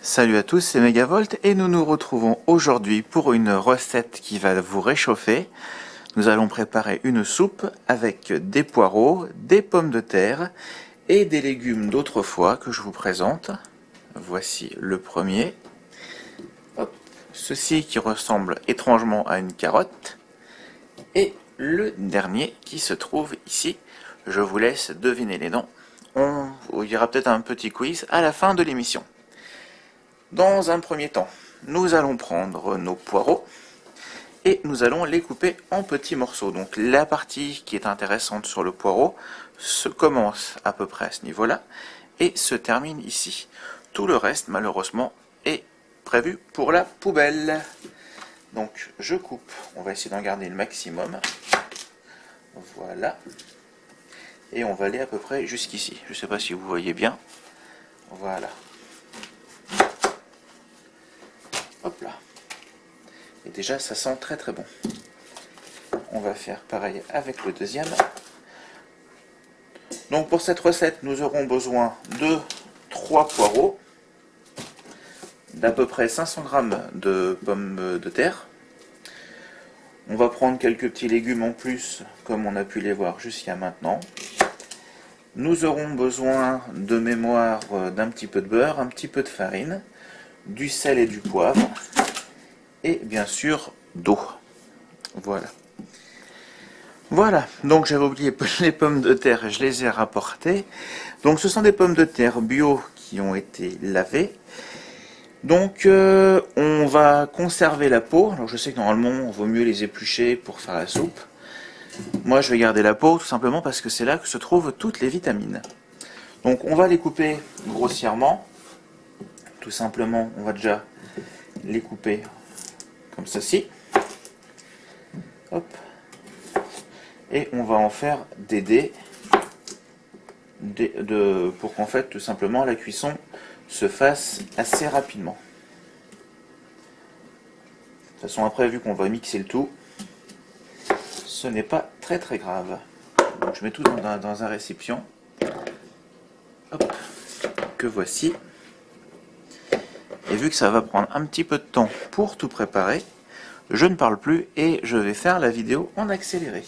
Salut à tous, c'est Megavolt et nous nous retrouvons aujourd'hui pour une recette qui va vous réchauffer. Nous allons préparer une soupe avec des poireaux, des pommes de terre et des légumes d'autrefois que je vous présente. Voici le premier. Hop. Ceci qui ressemble étrangement à une carotte. Et le dernier qui se trouve ici. Je vous laisse deviner les noms. Il y aura peut-être un petit quiz à la fin de l'émission. Dans un premier temps, nous allons prendre nos poireaux et nous allons les couper en petits morceaux. Donc la partie qui est intéressante sur le poireau se commence à peu près à ce niveau-là et se termine ici. Tout le reste, malheureusement, est prévu pour la poubelle. Donc je coupe, on va essayer d'en garder le maximum. Voilà. Et on va aller à peu près jusqu'ici. Je ne sais pas si vous voyez bien. Voilà. Hop là. Et déjà ça sent très très bon. On va faire pareil avec le deuxième. Donc pour cette recette, nous aurons besoin de 3 poireaux, d'à peu près 500 g de pommes de terre. On va prendre quelques petits légumes en plus, comme on a pu les voir jusqu'à maintenant. Nous aurons besoin de mémoire d'un petit peu de beurre, un petit peu de farine, du sel et du poivre, et bien sûr d'eau. Voilà, donc j'avais oublié les pommes de terre, je les ai rapportées. Donc ce sont des pommes de terre bio qui ont été lavées. Donc on va conserver la peau. Alors je sais que normalement il vaut mieux les éplucher pour faire la soupe. Moi je vais garder la peau tout simplement parce que c'est là que se trouvent toutes les vitamines. Donc on va les couper grossièrement. Tout simplement, on va déjà les couper comme ceci. Hop. Et on va en faire des dés pour qu'en fait, tout simplement, la cuisson se fasse assez rapidement. De toute façon, après, vu qu'on va mixer le tout, ce n'est pas très très grave. Donc je mets tout dans un récipient. Hop. Que voici. Et vu que ça va prendre un petit peu de temps pour tout préparer, je ne parle plus et je vais faire la vidéo en accéléré.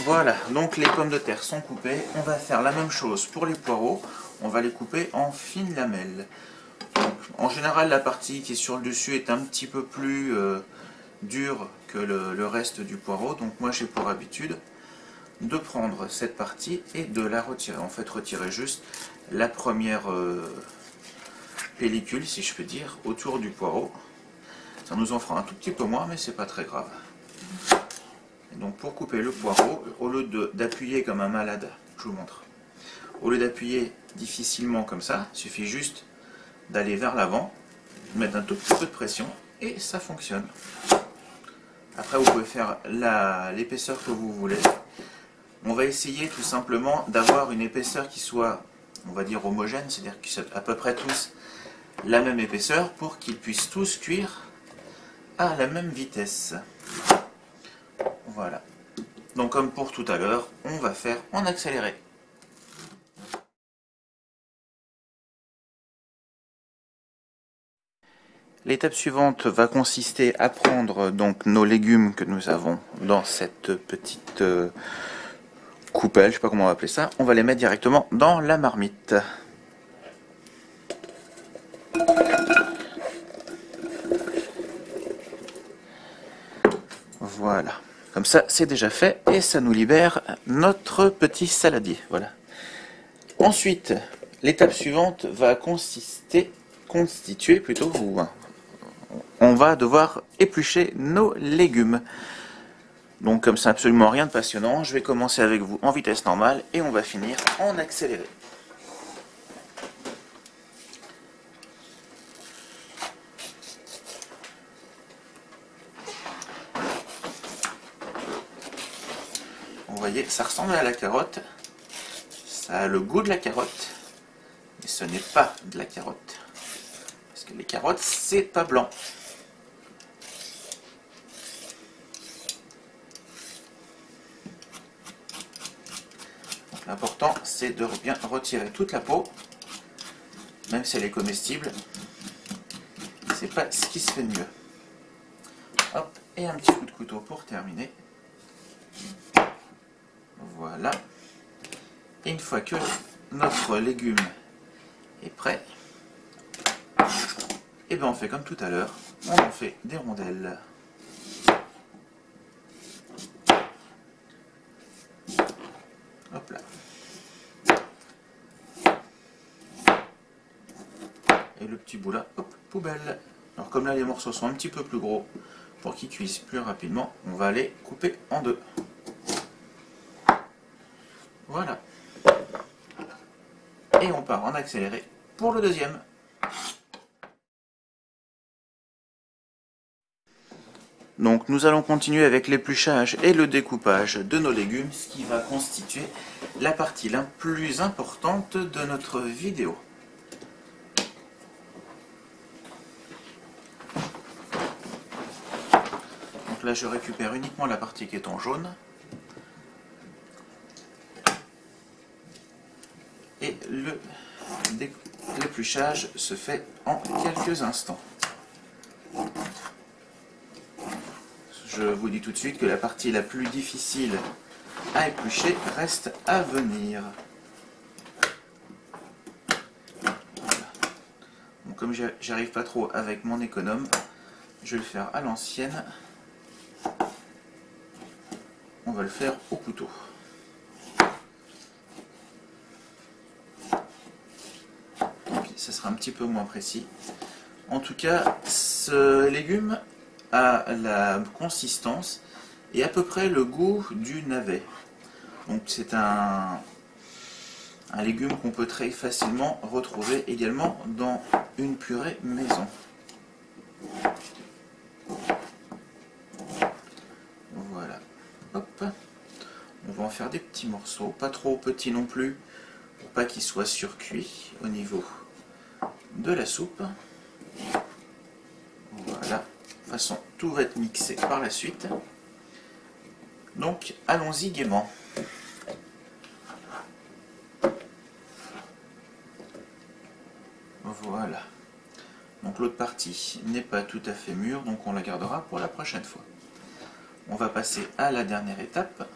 Voilà, donc les pommes de terre sont coupées. On va faire la même chose pour les poireaux. On va les couper en fines lamelles. Donc, en général, la partie qui est sur le dessus est un petit peu plus dure que le reste du poireau. Donc moi, j'ai pour habitude de prendre cette partie et de la retirer. En fait, retirer juste la première pellicule, si je peux dire, autour du poireau. Ça nous en fera un tout petit peu moins, mais c'est pas très grave. Et donc pour couper le poireau, au lieu d'appuyer comme un malade, je vous montre. Au lieu d'appuyer difficilement comme ça, il suffit juste d'aller vers l'avant, mettre un tout petit peu de pression et ça fonctionne. Après vous pouvez faire l'épaisseur que vous voulez. On va essayer tout simplement d'avoir une épaisseur qui soit, on va dire, homogène, c'est-à-dire qu'ils soient à peu près tous la même épaisseur pour qu'ils puissent tous cuire à la même vitesse. Voilà. Donc comme pour tout à l'heure, on va faire en accéléré. L'étape suivante va consister à prendre donc nos légumes que nous avons dans cette petite coupelle, je ne sais pas comment on va appeler ça. On va les mettre directement dans la marmite. Voilà. Comme ça, c'est déjà fait et ça nous libère notre petit saladier. Voilà. Ensuite, l'étape suivante va constituer plutôt, on va devoir éplucher nos légumes. Donc comme c'est absolument rien de passionnant, je vais commencer avec vous en vitesse normale et on va finir en accéléré. Vous voyez, ça ressemble à la carotte, ça a le goût de la carotte, mais ce n'est pas de la carotte. Parce que les carottes, c'est pas blanc. L'important, c'est de bien retirer toute la peau, même si elle est comestible. C'est pas ce qui se fait de mieux. Hop, et un petit coup de couteau pour terminer. Voilà. Et une fois que notre légume est prêt, et bien on fait comme tout à l'heure, on en fait des rondelles. Hop là. Et le petit bout là, hop, poubelle. Alors comme là les morceaux sont un petit peu plus gros, pour qu'ils cuisent plus rapidement, on va les couper en deux. Voilà. Et on part en accéléré pour le deuxième. Donc nous allons continuer avec l'épluchage et le découpage de nos légumes, ce qui va constituer la partie la plus importante de notre vidéo. Donc là je récupère uniquement la partie qui est en jaune. Et l'épluchage se fait en quelques instants. Je vous dis tout de suite que la partie la plus difficile à éplucher reste à venir. Voilà. Bon, comme j'arrive pas trop avec mon économe, je vais le faire à l'ancienne. On va le faire au couteau. Ça sera un petit peu moins précis. En tout cas, ce légume a la consistance et à peu près le goût du navet. Donc c'est un légume qu'on peut très facilement retrouver également dans une purée maison. Voilà. Hop. On va en faire des petits morceaux, pas trop petits non plus, pour pas qu'ils soient surcuits au niveau de la soupe. Voilà. De toute façon, tout va être mixé par la suite. Donc, allons-y gaiement. Voilà. Donc l'autre partie n'est pas tout à fait mûre, donc on la gardera pour la prochaine fois. On va passer à la dernière étape.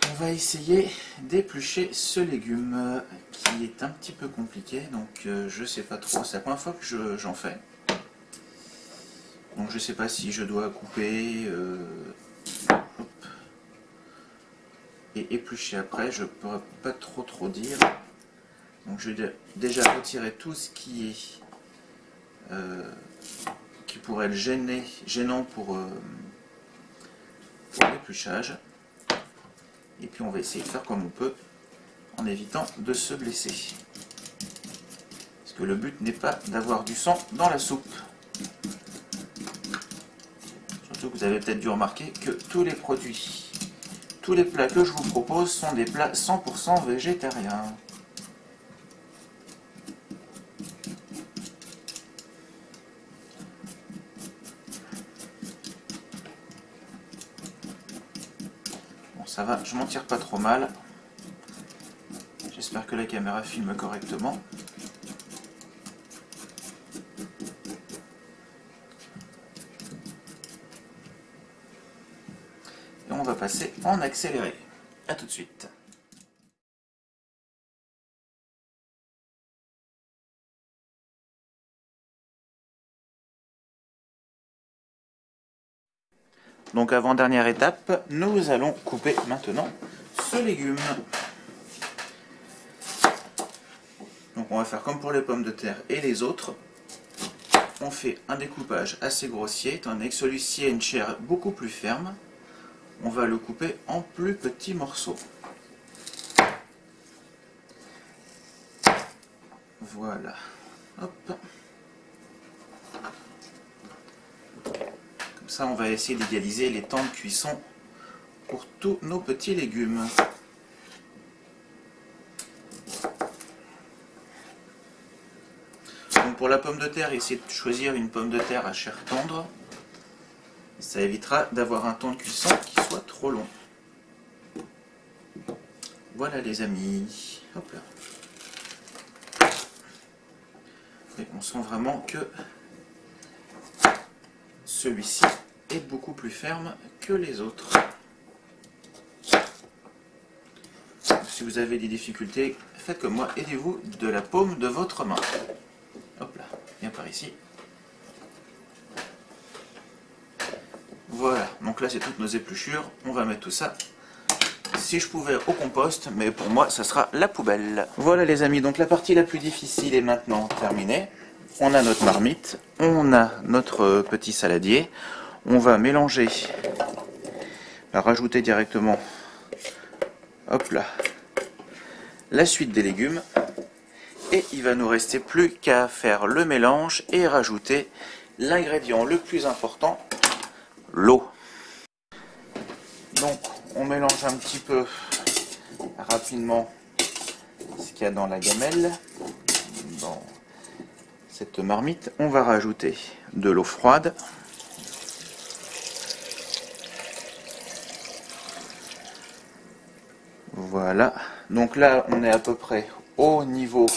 On va essayer d'éplucher ce légume qui est un petit peu compliqué, donc je sais pas trop, c'est la première fois que j'en fais. Donc je sais pas si je dois couper et éplucher après, je pourrais pas trop dire. Donc je vais déjà retirer tout ce qui pourrait être gênant pour l'épluchage. Et puis on va essayer de faire comme on peut en évitant de se blesser. Parce que le but n'est pas d'avoir du sang dans la soupe. Surtout que vous avez peut-être dû remarquer que tous les produits, tous les plats que je vous propose sont des plats 100% végétariens. Bon, ça va, je m'en tire pas trop mal. J'espère que la caméra filme correctement. Et on va passer en accéléré. A tout de suite. Donc avant-dernière étape, nous allons couper maintenant ce légume. Donc on va faire comme pour les pommes de terre et les autres. On fait un découpage assez grossier, étant donné que celui-ci a une chair beaucoup plus ferme. On va le couper en plus petits morceaux. Voilà. Hop. Comme ça, on va essayer d'égaliser les temps de cuisson pour tous nos petits légumes. pour la pomme de terre, essayez de choisir une pomme de terre à chair tendre. Ça évitera d'avoir un temps de cuisson qui soit trop long. Voilà les amis. Hop là. Et on sent vraiment que celui-ci est beaucoup plus ferme que les autres. Si vous avez des difficultés, faites comme moi, aidez-vous de la paume de votre main. Hop là, viens par ici. Voilà, donc là c'est toutes nos épluchures, on va mettre tout ça, si je pouvais, au compost, mais pour moi ça sera la poubelle. Voilà les amis, donc la partie la plus difficile est maintenant terminée. On a notre marmite, on a notre petit saladier, on va mélanger, rajouter directement, hop là, la suite des légumes, et il va nous rester plus qu'à faire le mélange et rajouter l'ingrédient le plus important, l'eau. Donc on mélange un petit peu rapidement ce qu'il y a dans la gamelle, dans cette marmite. On va rajouter de l'eau froide. Voilà, donc là on est à peu près au niveau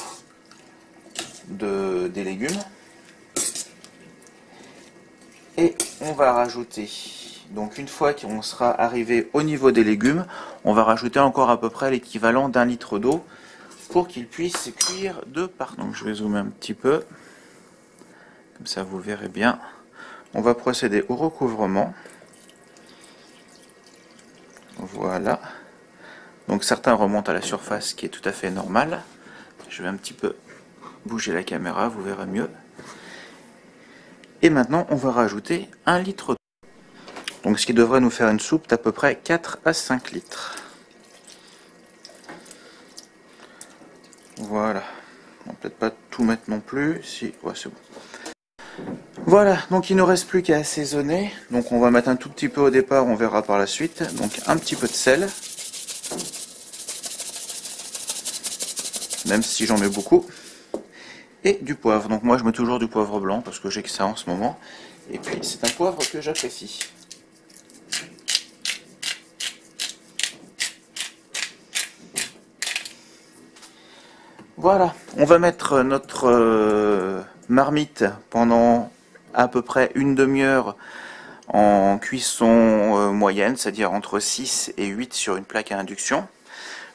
des légumes. Et on va rajouter, donc une fois qu'on sera arrivé au niveau des légumes, on va rajouter encore à peu près l'équivalent d'1 litre d'eau pour qu'il puisse cuire de partout. Donc je vais zoomer un petit peu, comme ça vous verrez bien. On va procéder au recouvrement. Voilà. Donc certains remontent à la surface, ce qui est tout à fait normal. Je vais un petit peu bouger la caméra, vous verrez mieux. Et maintenant, on va rajouter 1 litre d'eau. Donc ce qui devrait nous faire une soupe d'à peu près 4 à 5 litres. Voilà. On va peut-être pas tout mettre non plus. Si, ouais, c'est bon. Voilà, donc il ne nous reste plus qu'à assaisonner. Donc on va mettre un tout petit peu au départ, on verra par la suite. Donc un petit peu de sel. Même si j'en mets beaucoup. Et du poivre. Donc moi je mets toujours du poivre blanc parce que j'ai que ça en ce moment. Et puis c'est un poivre que j'apprécie. Voilà, on va mettre notre marmite pendant à peu près une demi-heure en cuisson moyenne, c'est-à-dire entre 6 et 8 sur une plaque à induction,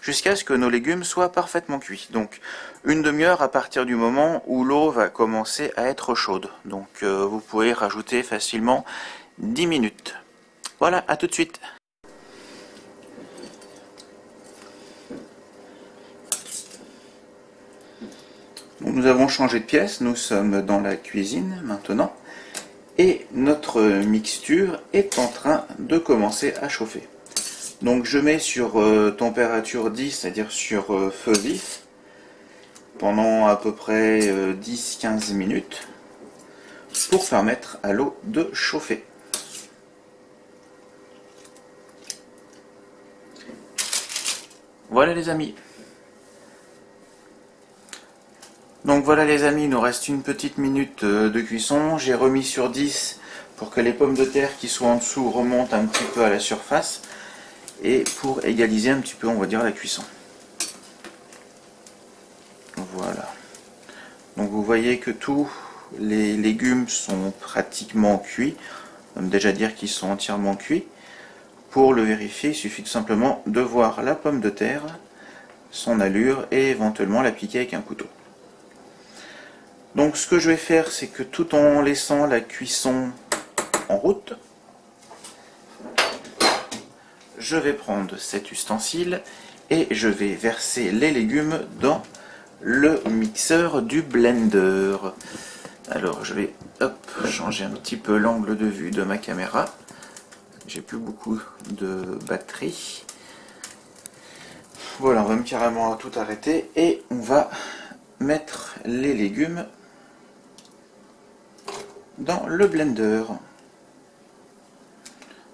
jusqu'à ce que nos légumes soient parfaitement cuits. Donc une demi-heure à partir du moment où l'eau va commencer à être chaude. Donc vous pouvez rajouter facilement 10 minutes. Voilà, à tout de suite. Donc, nous avons changé de pièce, nous sommes dans la cuisine maintenant. Et notre mixture est en train de commencer à chauffer. Donc je mets sur température 10, c'est-à-dire sur feu vif, pendant à peu près 10-15 minutes, pour permettre à l'eau de chauffer. Voilà les amis. Donc voilà les amis, il nous reste une petite minute de cuisson. J'ai remis sur 10 pour que les pommes de terre qui sont en dessous remontent un petit peu à la surface et pour égaliser un petit peu, on va dire, la cuisson. Voilà. Donc vous voyez que tous les légumes sont pratiquement cuits. On peut déjà dire qu'ils sont entièrement cuits. Pour le vérifier, il suffit tout simplement de voir la pomme de terre, son allure et éventuellement la piquer avec un couteau. Donc ce que je vais faire, c'est que tout en laissant la cuisson en route, je vais prendre cet ustensile et je vais verser les légumes dans le mixeur du blender. Alors je vais changer un petit peu l'angle de vue de ma caméra. J'ai plus beaucoup de batterie. Voilà, on va carrément tout arrêter et on va mettre les légumes dans le blender.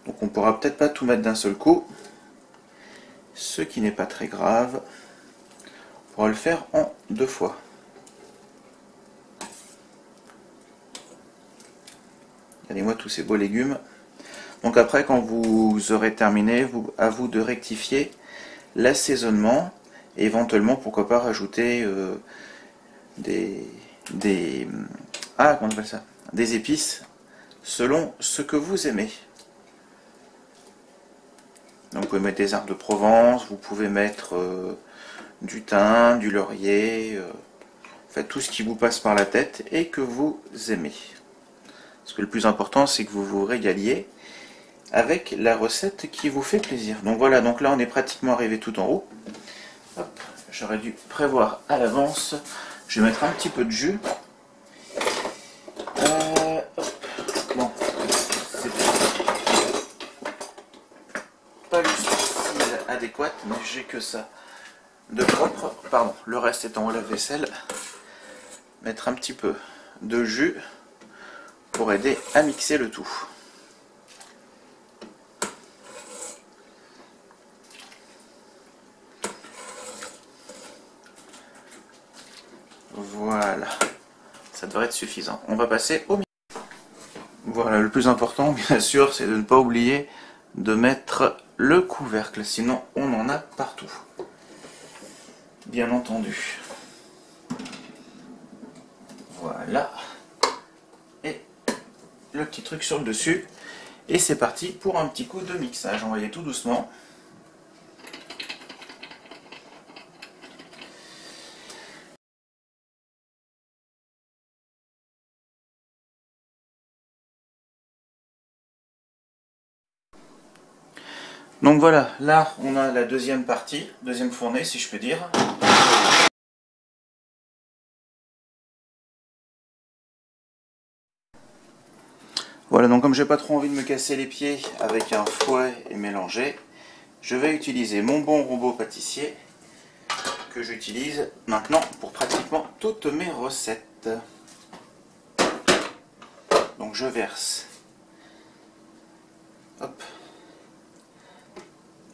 Donc on pourra peut-être pas tout mettre d'un seul coup, ce qui n'est pas très grave. On pourra le faire en 2 fois. Regardez-moi tous ces beaux légumes. Donc après, quand vous aurez terminé, à vous de rectifier l'assaisonnement. Et éventuellement, pourquoi pas rajouter comment on appelle ça, des épices selon ce que vous aimez. Donc vous pouvez mettre des herbes de Provence, vous pouvez mettre du thym, du laurier, faites tout ce qui vous passe par la tête et que vous aimez. Parce que le plus important, c'est que vous vous régaliez avec la recette qui vous fait plaisir. Donc voilà, donc là on est pratiquement arrivé tout en haut. Hop, j'aurais dû prévoir à l'avance. Je vais mettre un petit peu de jus. Bon, c'est pas l'ustensile adéquat, mais j'ai que ça de propre. Pardon, le reste étant au lave-vaisselle. Mettre un petit peu de jus pour aider à mixer le tout. Voilà, ça devrait être suffisant. On va passer au milieu. Voilà, le plus important, bien sûr, c'est de ne pas oublier de mettre le couvercle, sinon on en a partout. Bien entendu. Voilà. Et le petit truc sur le dessus. Et c'est parti pour un petit coup de mixage. On va y aller tout doucement. Donc voilà, là on a la deuxième partie, deuxième fournée si je peux dire. Voilà, donc comme j'ai pas trop envie de me casser les pieds avec un fouet et mélanger, je vais utiliser mon bon robot pâtissier que j'utilise maintenant pour pratiquement toutes mes recettes. Donc je verse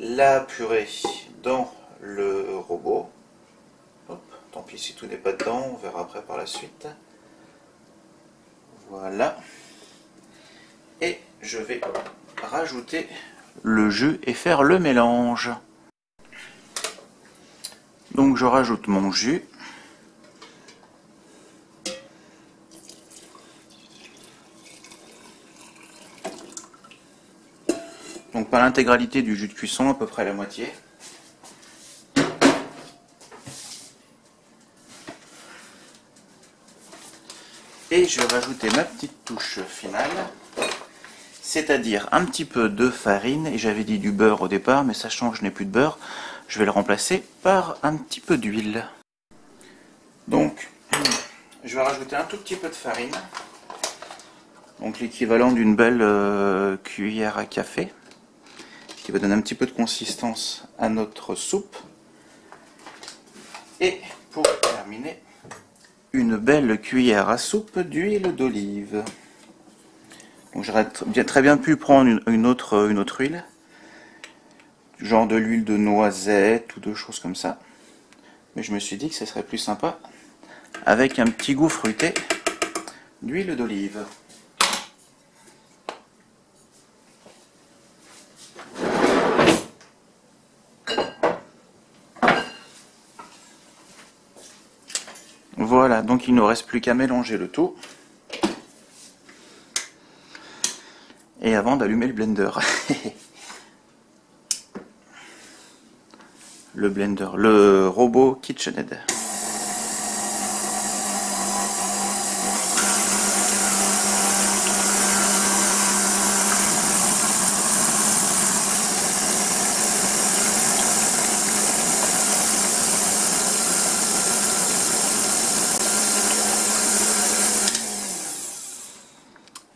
la purée dans le robot. Hop, tant pis si tout n'est pas dedans, on verra après par la suite. Voilà. Et je vais rajouter le jus et faire le mélange. Donc je rajoute mon jus. Donc pas l'intégralité du jus de cuisson, à peu près la moitié. Et je vais rajouter ma petite touche finale, c'est-à-dire un petit peu de farine, et j'avais dit du beurre au départ, mais sachant que je n'ai plus de beurre, je vais le remplacer par un petit peu d'huile. Donc, je vais rajouter un tout petit peu de farine, donc l'équivalent d'une belle cuillère à café, qui va donner un petit peu de consistance à notre soupe. Et pour terminer, une belle cuillère à soupe d'huile d'olive. Donc j'aurais très bien pu prendre une autre huile, genre de l'huile de noisette ou de choses comme ça. Mais je me suis dit que ce serait plus sympa avec un petit goût fruité d'huile d'olive. Voilà, donc il ne nous reste plus qu'à mélanger le tout. Et avant d'allumer le blender. Le blender, le robot KitchenAid.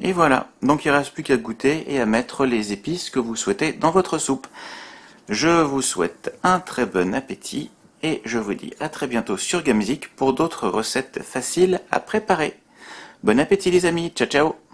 Et voilà, donc il ne reste plus qu'à goûter et à mettre les épices que vous souhaitez dans votre soupe. Je vous souhaite un très bon appétit et je vous dis à très bientôt sur Gamzik pour d'autres recettes faciles à préparer. Bon appétit les amis, ciao ciao!